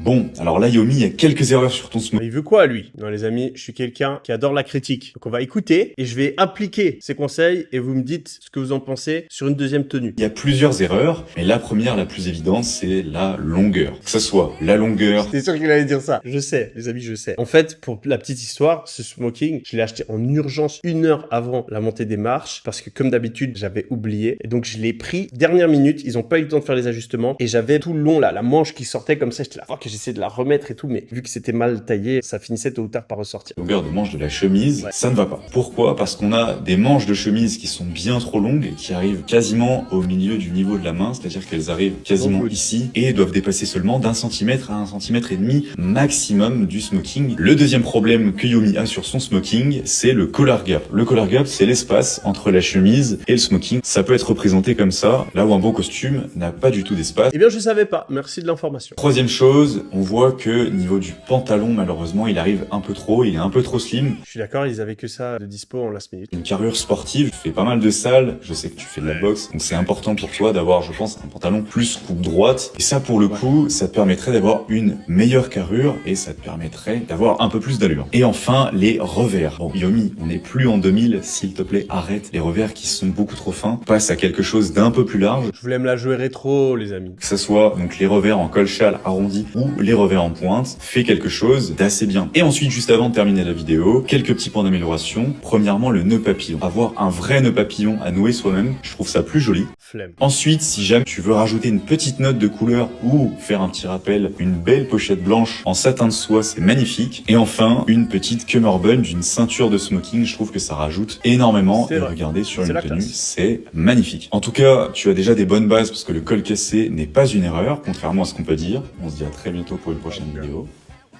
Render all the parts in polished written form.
Bon, alors là Yomi, il y a quelques erreurs sur ton smoking. Il veut quoi, lui? Non, les amis, je suis quelqu'un qui adore la critique. Donc, on va écouter et je vais appliquer ces conseils et vous me dites ce que vous en pensez sur une deuxième tenue. Il y a plusieurs erreurs, mais la première, la plus évidente, c'est la longueur. Que ce soit la longueur. T'es sûr qu'il allait dire ça? Je sais, les amis, je sais. En fait, pour la petite histoire, ce smoking, je l'ai acheté en urgence 1 heure avant la montée des marches parce que comme d'habitude, j'avais oublié. Et donc, je l'ai pris dernière minute. Ils ont pas eu le temps de faire les ajustements et j'avais tout le long là, la manche qui sortait comme ça. J'étais là, que j'essayais de la remettre et tout, mais vu que c'était mal taillé, ça finissait tôt ou tard par ressortir. Longueur de manche de la chemise, ça ne va pas. Pourquoi? Parce qu'on a des manches de chemise qui sont bien trop longues et qui arrivent quasiment au milieu du niveau de la main, c'est-à-dire qu'elles arrivent quasiment ici et doivent dépasser seulement d'1 centimètre à 1,5 centimètre maximum du smoking. Le deuxième problème que Yomi a sur son smoking, c'est le collar gap. Le collar gap, c'est l'espace entre la chemise et le smoking. Ça peut être représenté comme ça, là où un beau costume n'a pas du tout d'espace. Eh bien, je savais pas. Merci de l'information. Troisième chose, on voit que niveau du pantalon, malheureusement, il arrive un peu trop, il est un peu trop slim. Je suis d'accord, ils avaient que ça de dispo en last minute. Une carrure sportive, tu fais pas mal de salles, je sais que tu fais de la boxe, donc c'est important pour toi d'avoir, je pense, un pantalon plus coupe droite. Et ça, pour le coup, ça te permettrait d'avoir une meilleure carrure et ça te permettrait d'avoir un peu plus d'allure. Et enfin, les revers. Bon, Yomi, on n'est plus en 2000, s'il te plaît, arrête les revers qui sont beaucoup trop fins. Passe à quelque chose d'un peu plus large. Je voulais me la jouer rétro, les amis. Que ça soit donc les revers en col châle arrondi ou les revers en pointe, fais quelque chose d'assez bien. Et ensuite, juste avant de terminer la vidéo, quelques petits points d'amélioration. Premièrement, le nœud papillon. Avoir un vrai nœud papillon à nouer soi-même, je trouve ça plus joli. Flemme. Ensuite, si jamais tu veux rajouter une petite note de couleur ou faire un petit rappel, une belle pochette blanche en satin de soie, c'est magnifique. Et enfin, une petite cummerbund d'une ceinture de smoking, je trouve que ça rajoute énormément. Et regardez, sur une tenue, c'est magnifique. En tout cas, tu as déjà des bonnes bases parce que le col cassé n'est pas une erreur, contrairement à ce qu'on peut dire. On se dit à très bientôt pour une prochaine vidéo.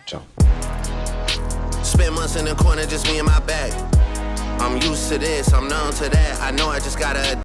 Ciao. Spend months in the corner, just me and my bag. I'm used to this, I'm numb to that. I know I just gotta